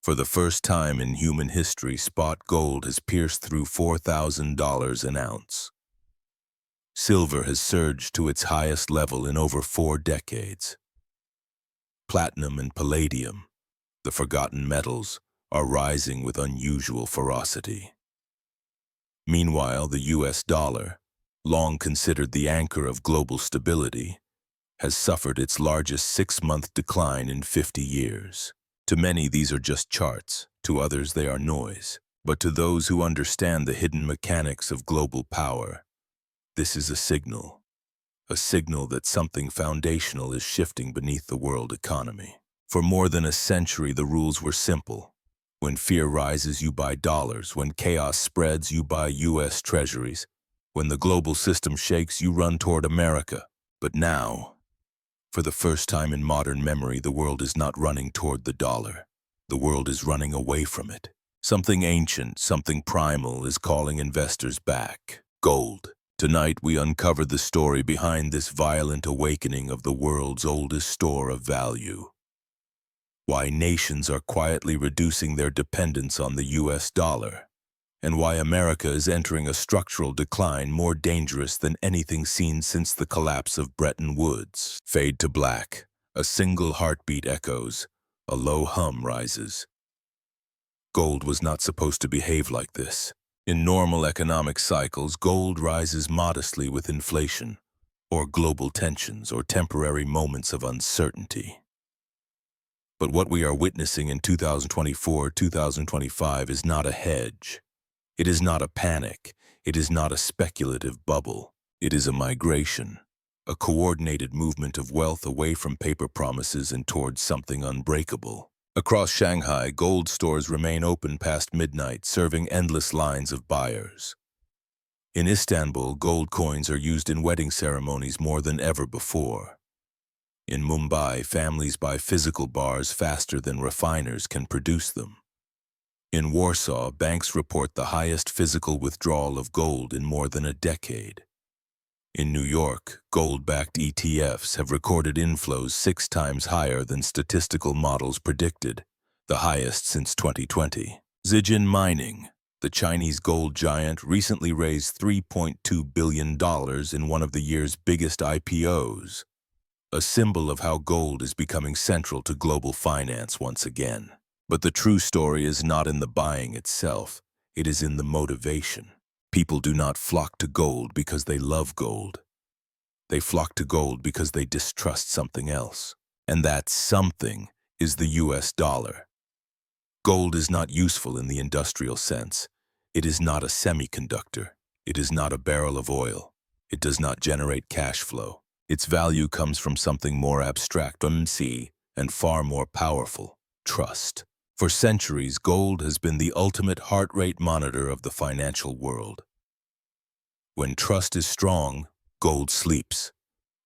For the first time in human history, spot gold has pierced through $4,000 an ounce. Silver has surged to its highest level in over 4 decades. Platinum and palladium, the forgotten metals, are rising with unusual ferocity. Meanwhile, the US dollar, long considered the anchor of global stability, has suffered its largest 6-month decline in 50 years. To many, these are just charts. To others, they are noise. But to those who understand the hidden mechanics of global power, this is a signal that something foundational is shifting beneath the world economy. For more than a century, the rules were simple. When fear rises, you buy dollars. When chaos spreads, you buy US Treasuries. When the global system shakes, you run toward America. But now, for the first time in modern memory, the world is not running toward the dollar. The world is running away from it. Something ancient, something primal is calling investors back. Gold. Tonight, we uncover the story behind this violent awakening of the world's oldest store of value. Why nations are quietly reducing their dependence on the US dollar, and why America is entering a structural decline more dangerous than anything seen since the collapse of Bretton Woods. Fade to black. A single heartbeat echoes. A low hum rises. Gold was not supposed to behave like this. In normal economic cycles, gold rises modestly with inflation, or global tensions, or temporary moments of uncertainty. But what we are witnessing in 2024-2025 is not a hedge. It is not a panic. It is not a speculative bubble. It is a migration, a coordinated movement of wealth away from paper promises and towards something unbreakable. Across Shanghai, gold stores remain open past midnight, serving endless lines of buyers. In Istanbul, gold coins are used in wedding ceremonies more than ever before. In Mumbai, families buy physical bars faster than refiners can produce them. In Warsaw, banks report the highest physical withdrawal of gold in more than a decade. In New York, gold-backed ETFs have recorded inflows 6 times higher than statistical models predicted, the highest since 2020. Zijin Mining, the Chinese gold giant, recently raised $3.2 billion in one of the year's biggest IPOs, a symbol of how gold is becoming central to global finance once again. But the true story is not in the buying itself, it is in the motivation. People do not flock to gold because they love gold. They flock to gold because they distrust something else. And that something is the US dollar. Gold is not useful in the industrial sense. It is not a semiconductor. It is not a barrel of oil. It does not generate cash flow. Its value comes from something more abstract, and far more powerful: trust. For centuries, gold has been the ultimate heart rate monitor of the financial world. When trust is strong, gold sleeps.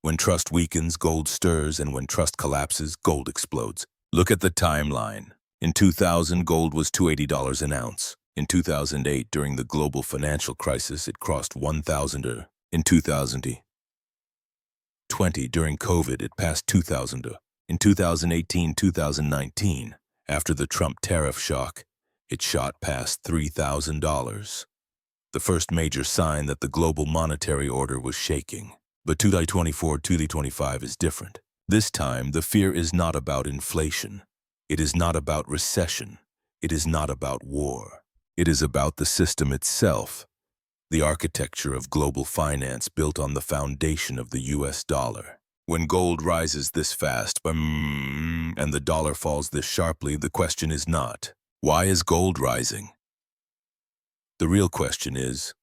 When trust weakens, gold stirs, and when trust collapses, gold explodes. Look at the timeline. In 2000, gold was $280 an ounce. In 2008, during the global financial crisis, it crossed $1,000. In 2020, during COVID, it passed $2,000. In 2018-2019, after the Trump tariff shock, it shot past $3,000. The first major sign that the global monetary order was shaking. But 2024-2025 is different. This time, the fear is not about inflation. It is not about recession. It is not about war. It is about the system itself, the architecture of global finance built on the foundation of the US dollar. When gold rises this fast, and the dollar falls this sharply, the question is not, why is gold rising? The real question is,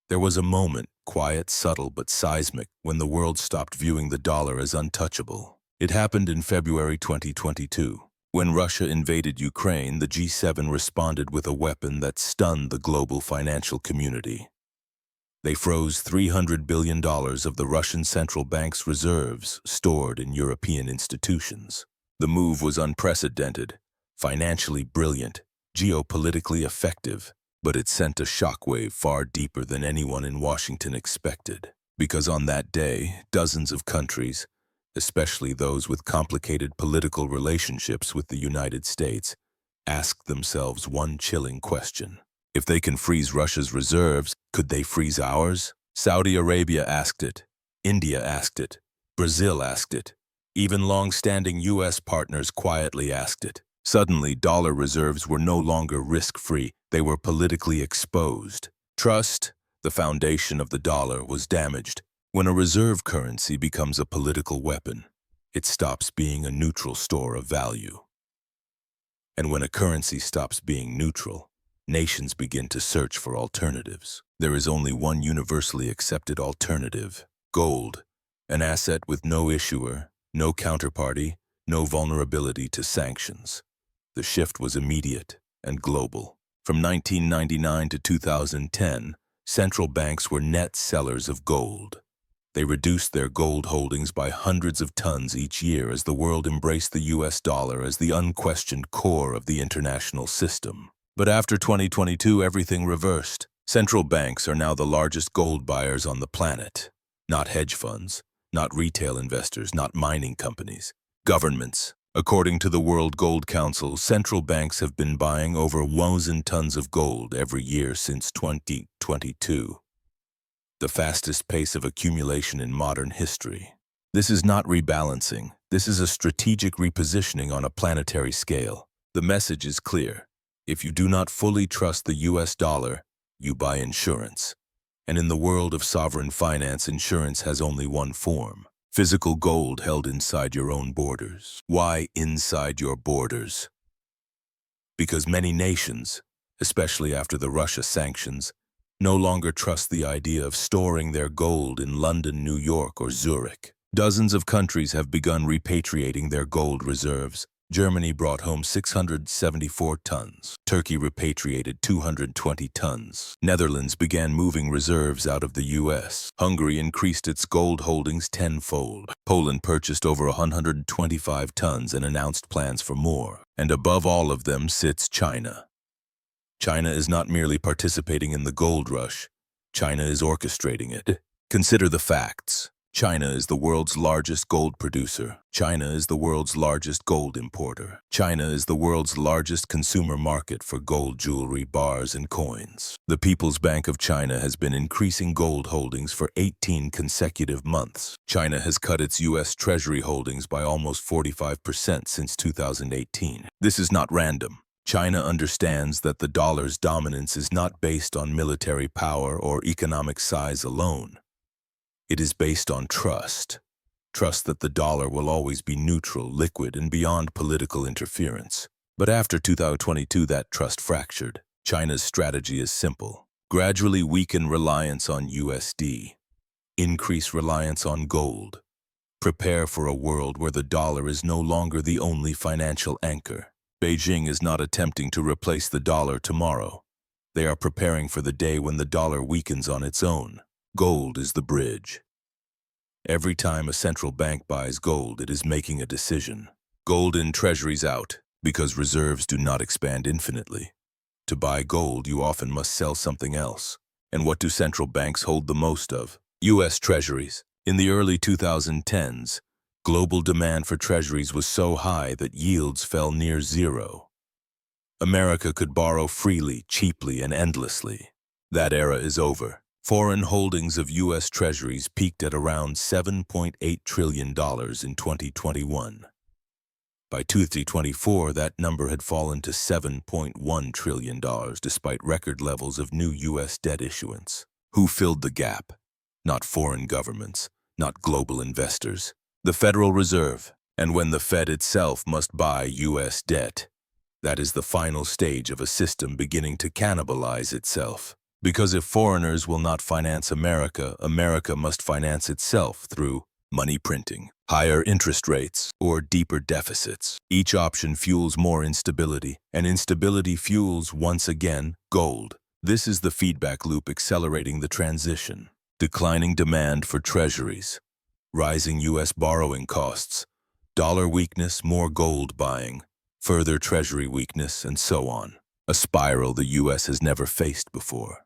there was a moment, quiet, subtle, but seismic, when the world stopped viewing the dollar as untouchable. It happened in February 2022. When Russia invaded Ukraine, the G7 responded with a weapon that stunned the global financial community. They froze $300 billion of the Russian central bank's reserves stored in European institutions. The move was unprecedented, financially brilliant, geopolitically effective, but it sent a shockwave far deeper than anyone in Washington expected. Because on that day, dozens of countries, especially those with complicated political relationships with the United States, asked themselves one chilling question. If they can freeze Russia's reserves, could they freeze ours? Saudi Arabia asked it. India asked it. Brazil asked it. Even long-standing U.S. partners quietly asked it. Suddenly, dollar reserves were no longer risk-free. They were politically exposed. Trust, the foundation of the dollar, was damaged. When a reserve currency becomes a political weapon, it stops being a neutral store of value. And when a currency stops being neutral, nations begin to search for alternatives. There is only one universally accepted alternative: gold, an asset with no issuer, no counterparty, no vulnerability to sanctions. The shift was immediate and global. From 1999 to 2010, central banks were net sellers of gold. They reduced their gold holdings by hundreds of tons each year as the world embraced the US dollar as the unquestioned core of the international system. But after 2022, everything reversed. Central banks are now the largest gold buyers on the planet. Not hedge funds, not retail investors, not mining companies. Governments. According to the World Gold Council, central banks have been buying over 1,000 tons of gold every year since 2022. The fastest pace of accumulation in modern history. This is not rebalancing. This is a strategic repositioning on a planetary scale. The message is clear. If you do not fully trust the US dollar, you buy insurance. And in the world of sovereign finance, insurance has only one form: physical gold held inside your own borders. Why inside your borders? Because many nations, especially after the Russia sanctions, no longer trust the idea of storing their gold in London, New York, or Zurich. Dozens of countries have begun repatriating their gold reserves. Germany brought home 674 tons. Turkey repatriated 220 tons. Netherlands began moving reserves out of the U.S. Hungary increased its gold holdings tenfold. Poland purchased over 125 tons and announced plans for more. And above all of them sits China. China is not merely participating in the gold rush. China is orchestrating it. Consider the facts. China is the world's largest gold producer. China is the world's largest gold importer. China is the world's largest consumer market for gold jewelry, bars, and coins. The People's Bank of China has been increasing gold holdings for 18 consecutive months. China has cut its U.S. Treasury holdings by almost 45% since 2018. This is not random. China understands that the dollar's dominance is not based on military power or economic size alone. It is based on trust. Trust that the dollar will always be neutral, liquid, and beyond political interference. But after 2022, that trust fractured. China's strategy is simple: gradually weaken reliance on USD. Increase reliance on gold. Prepare for a world where the dollar is no longer the only financial anchor. Beijing is not attempting to replace the dollar tomorrow. They are preparing for the day when the dollar weakens on its own. Gold is the bridge. Every time a central bank buys gold, it is making a decision. Gold in treasuries out, because reserves do not expand infinitely. To buy gold, you often must sell something else. And what do central banks hold the most of? U.S. Treasuries. In the early 2010s, global demand for treasuries was so high that yields fell near zero. America could borrow freely, cheaply, and endlessly. That era is over. Foreign holdings of U.S. Treasuries peaked at around $7.8 trillion in 2021. By 2024, that number had fallen to $7.1 trillion despite record levels of new U.S. debt issuance. Who filled the gap? Not foreign governments, not global investors. The Federal Reserve. And when the Fed itself must buy U.S. debt, that is the final stage of a system beginning to cannibalize itself. Because if foreigners will not finance America, America must finance itself through money printing, higher interest rates, or deeper deficits. Each option fuels more instability, and instability fuels, once again, gold. This is the feedback loop accelerating the transition. Declining demand for treasuries, rising U.S. borrowing costs, dollar weakness, more gold buying, further treasury weakness, and so on. A spiral the U.S. has never faced before.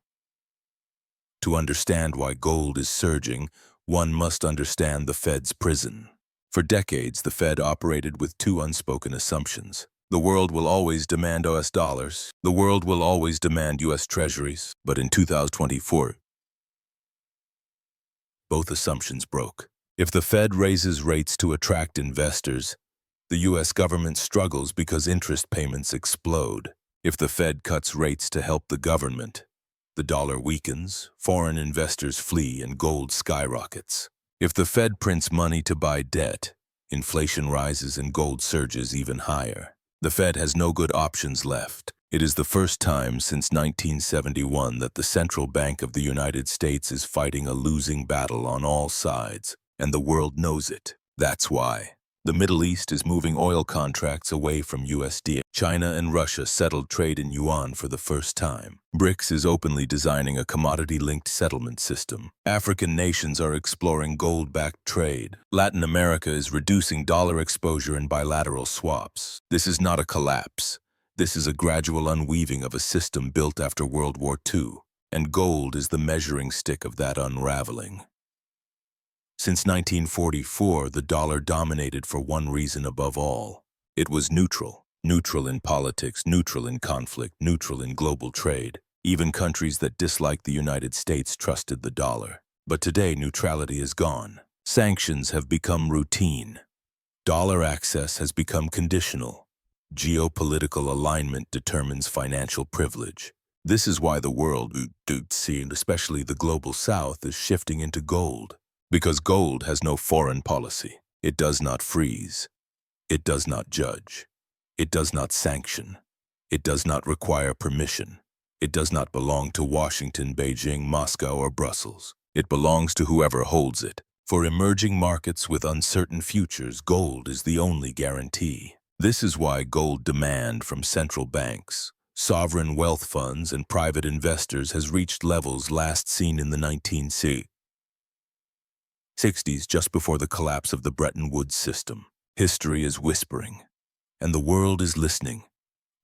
To understand why gold is surging, one must understand the Fed's prison. For decades, the Fed operated with two unspoken assumptions. The world will always demand US dollars. The world will always demand US Treasuries. But in 2024, both assumptions broke. If the Fed raises rates to attract investors, the US government struggles because interest payments explode. If the Fed cuts rates to help the government, the dollar weakens, foreign investors flee, and gold skyrockets. If the Fed prints money to buy debt, inflation rises and gold surges even higher. The Fed has no good options left. It is the first time since 1971 that the Central Bank of the United States is fighting a losing battle on all sides, and the world knows it. That's why the Middle East is moving oil contracts away from USD. China and Russia settled trade in yuan for the first time. BRICS is openly designing a commodity-linked settlement system. African nations are exploring gold-backed trade. Latin America is reducing dollar exposure in bilateral swaps. This is not a collapse. This is a gradual unweaving of a system built after World War II, and gold is the measuring stick of that unraveling. Since 1944, the dollar dominated for one reason above all. It was neutral. Neutral in politics, neutral in conflict, neutral in global trade. Even countries that disliked the United States trusted the dollar. But today, neutrality is gone. Sanctions have become routine. Dollar access has become conditional. Geopolitical alignment determines financial privilege. This is why the world, and especially the global south, is shifting into gold. Because gold has no foreign policy. It does not freeze. It does not judge. It does not sanction. It does not require permission. It does not belong to Washington, Beijing, Moscow, or Brussels. It belongs to whoever holds it. For emerging markets with uncertain futures, gold is the only guarantee. This is why gold demand from central banks, sovereign wealth funds, and private investors has reached levels last seen in the 1960s, just before the collapse of the Bretton Woods system. History is whispering, and the world is listening.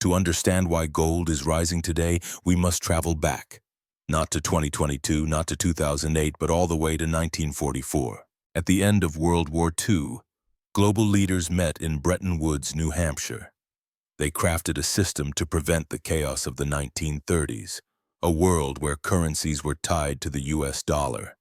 To understand why gold is rising today, we must travel back. Not to 2022, not to 2008, but all the way to 1944. At the end of World War II, global leaders met in Bretton Woods, New Hampshire. They crafted a system to prevent the chaos of the 1930s, a world where currencies were tied to the US dollar,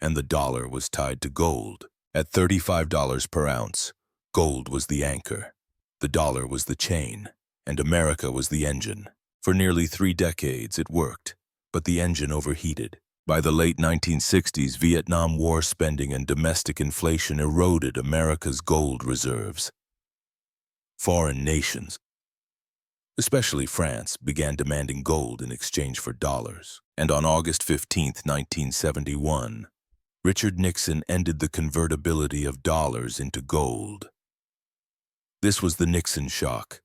and the dollar was tied to gold. At $35 per ounce, gold was the anchor, the dollar was the chain, and America was the engine. For nearly 3 decades it worked, but the engine overheated. By the late 1960s, Vietnam War spending and domestic inflation eroded America's gold reserves. Foreign nations, especially France, began demanding gold in exchange for dollars. And on August 15, 1971, Richard Nixon ended the convertibility of dollars into gold. This was the Nixon shock,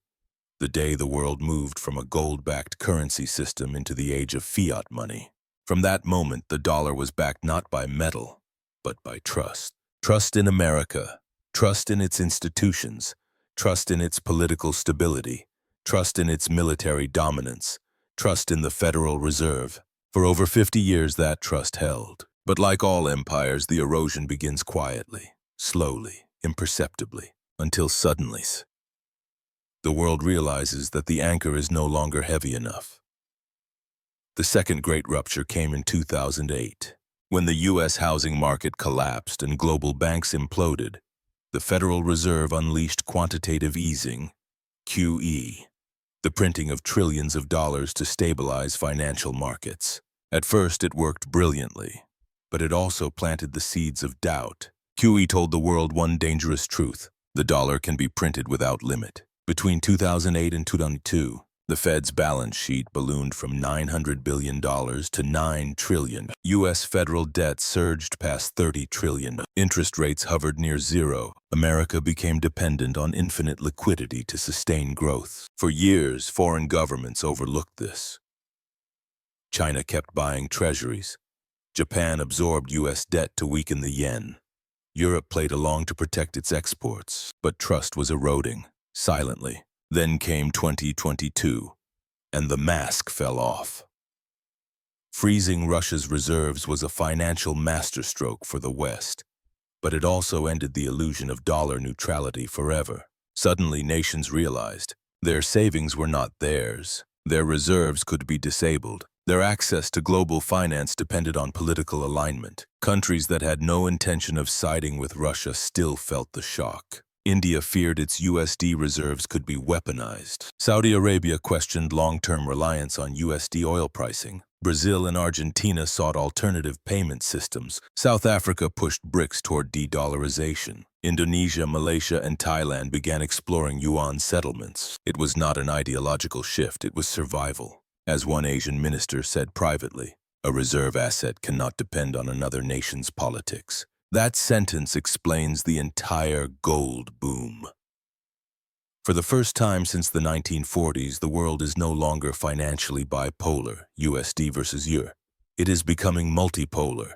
the day the world moved from a gold-backed currency system into the age of fiat money. From that moment, the dollar was backed not by metal, but by trust. Trust in America, trust in its institutions, trust in its political stability, trust in its military dominance, trust in the Federal Reserve. For over 50 years, that trust held. But like all empires, the erosion begins quietly, slowly, imperceptibly, until suddenly the world realizes that the anchor is no longer heavy enough. The second great rupture came in 2008. When the U.S. housing market collapsed and global banks imploded, the Federal Reserve unleashed quantitative easing, QE, the printing of trillions of dollars to stabilize financial markets. At first, it worked brilliantly, but it also planted the seeds of doubt. QE told the world one dangerous truth: the dollar can be printed without limit. Between 2008 and 2022, the Fed's balance sheet ballooned from $900 billion to $9 trillion. U.S. federal debt surged past $30 trillion. Interest rates hovered near zero. America became dependent on infinite liquidity to sustain growth. For years, foreign governments overlooked this. China kept buying treasuries. Japan absorbed U.S. debt to weaken the yen. Europe played along to protect its exports, but trust was eroding, silently. Then came 2022, and the mask fell off. Freezing Russia's reserves was a financial masterstroke for the West, but it also ended the illusion of dollar neutrality forever. Suddenly, nations realized Their savings were not theirs. Their reserves could be disabled. Their access to global finance depended on political alignment. Countries that had no intention of siding with Russia still felt the shock. India feared its USD reserves could be weaponized. Saudi Arabia questioned long-term reliance on USD oil pricing. Brazil and Argentina sought alternative payment systems. South Africa pushed BRICS toward de-dollarization. Indonesia, Malaysia, and Thailand began exploring yuan settlements. It was not an ideological shift, it was survival. As one Asian minister said privately, a reserve asset cannot depend on another nation's politics. That sentence explains the entire gold boom. For the first time since the 1940s, the world is no longer financially bipolar, USD versus EUR. It is becoming multipolar.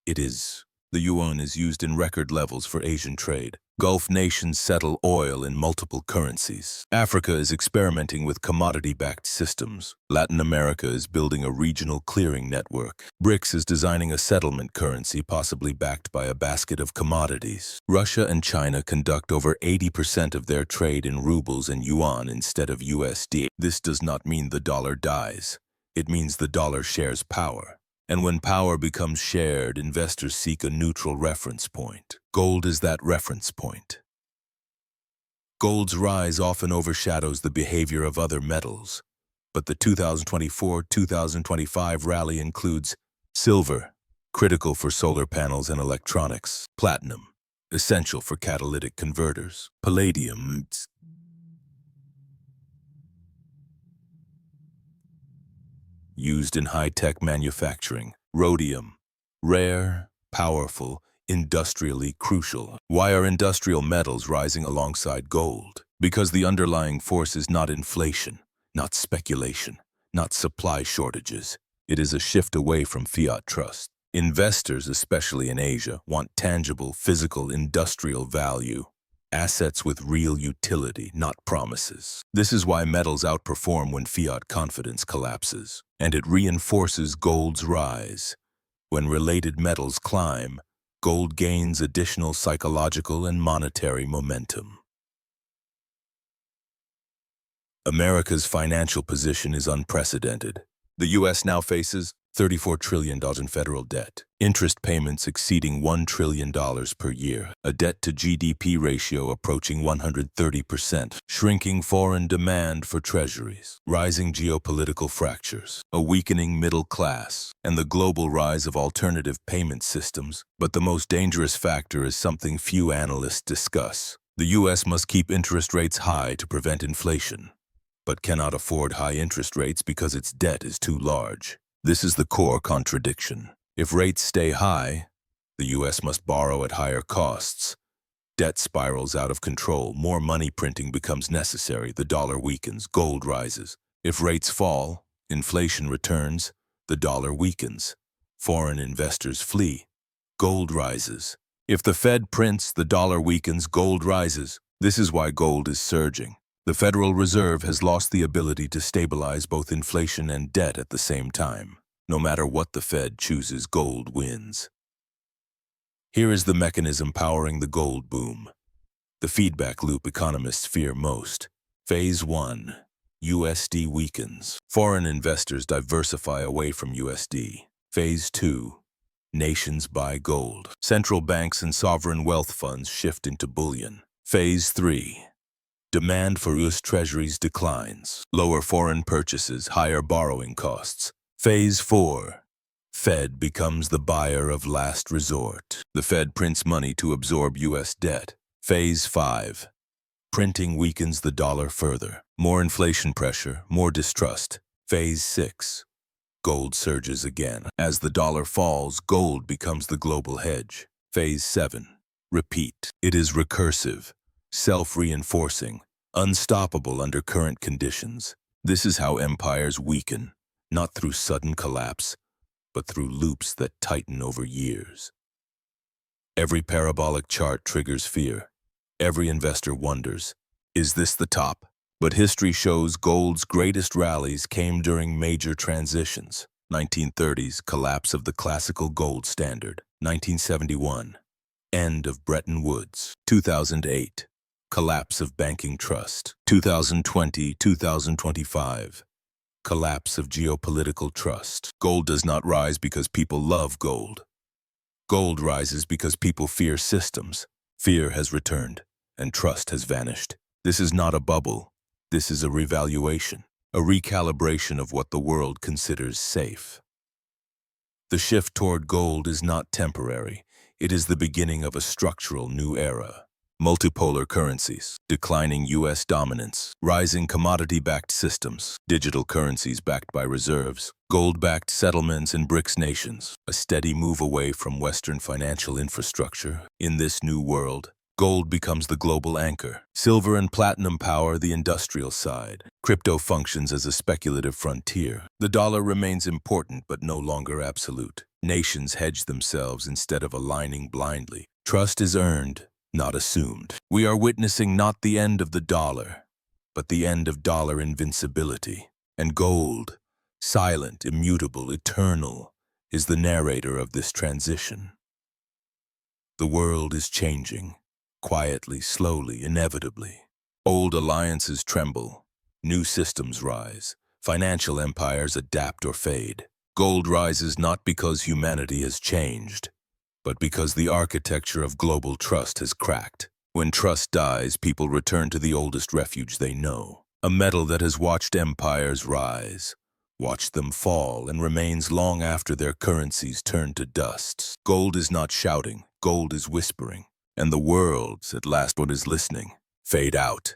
The yuan is used in record levels for Asian trade. Gulf nations settle oil in multiple currencies. Africa is experimenting with commodity-backed systems. Latin America is building a regional clearing network. BRICS is designing a settlement currency possibly backed by a basket of commodities. Russia and China conduct over 80% of their trade in rubles and yuan instead of USD. This does not mean the dollar dies. It means the dollar shares power. And when power becomes shared, investors seek a neutral reference point. Gold is that reference point. Gold's rise often overshadows the behavior of other metals, but the 2024-2025 rally includes silver, critical for solar panels and electronics; platinum, essential for catalytic converters; palladium, used in high-tech manufacturing; rhodium, rare, powerful, industrially crucial. Why are industrial metals rising alongside gold? Because the underlying force is not inflation, not speculation, not supply shortages. It is a shift away from fiat trust. Investors, especially in Asia, want tangible, physical, industrial value. Assets with real utility, not promises. This is why metals outperform when fiat confidence collapses, and it reinforces gold's rise. When related metals climb, gold gains additional psychological and monetary momentum. America's financial position is unprecedented. The U.S. now faces $34 trillion in federal debt, interest payments exceeding $1 trillion per year, a debt-to-GDP ratio approaching 130%, shrinking foreign demand for treasuries, rising geopolitical fractures, a weakening middle class, and the global rise of alternative payment systems. But the most dangerous factor is something few analysts discuss. The U.S. must keep interest rates high to prevent inflation, but cannot afford high interest rates because its debt is too large. This is the core contradiction. If rates stay high, the U.S. must borrow at higher costs. Debt spirals out of control. More money printing becomes necessary. The dollar weakens. Gold rises. If rates fall, inflation returns. The dollar weakens. Foreign investors flee. Gold rises. If the Fed prints, the dollar weakens. Gold rises. This is why gold is surging. The Federal Reserve has lost the ability to stabilize both inflation and debt at the same time. No matter what the Fed chooses, gold wins. Here is the mechanism powering the gold boom. The feedback loop economists fear most. Phase 1. USD weakens. Foreign investors diversify away from USD. Phase 2. Nations buy gold. Central banks and sovereign wealth funds shift into bullion. Phase 3. Demand for US Treasuries declines. Lower foreign purchases, higher borrowing costs. Phase 4. Fed becomes the buyer of last resort. The Fed prints money to absorb US debt. Phase 5. Printing weakens the dollar further. More inflation pressure, more distrust. Phase 6. Gold surges again. As the dollar falls, gold becomes the global hedge. Phase 7. Repeat. It is recursive, self-reinforcing, unstoppable under current conditions. This is how empires weaken, not through sudden collapse, but through loops that tighten over years. Every parabolic chart triggers fear. Every investor wonders, is this the top? But history shows gold's greatest rallies came during major transitions. 1930s, collapse of the classical gold standard. 1971, end of Bretton Woods. 2008, Collapse of banking trust. 2020-2025. Collapse of geopolitical trust. Gold does not rise because people love gold. Gold rises because people fear systems. Fear has returned, and trust has vanished. This is not a bubble. This is a revaluation, a recalibration of what the world considers safe. The shift toward gold is not temporary. It is the beginning of a structural new era. Multipolar currencies, declining U.S. dominance, rising commodity-backed systems, digital currencies backed by reserves, gold-backed settlements in BRICS nations, a steady move away from Western financial infrastructure. In this new world, gold becomes the global anchor. Silver and platinum power the industrial side. Crypto functions as a speculative frontier. The dollar remains important but no longer absolute. Nations hedge themselves instead of aligning blindly. Trust is earned, not assumed. We are witnessing not the end of the dollar, but the end of dollar invincibility. And gold, silent, immutable, eternal, is the narrator of this transition. The world is changing, quietly, slowly, inevitably. Old alliances tremble, new systems rise, financial empires adapt or fade. Gold rises not because humanity has changed, but because the architecture of global trust has cracked. When trust dies, people return to the oldest refuge they know, a metal that has watched empires rise, watched them fall, and remains long after their currencies turn to dust. Gold is not shouting, gold is whispering, and the world, at last what is listening, fade out.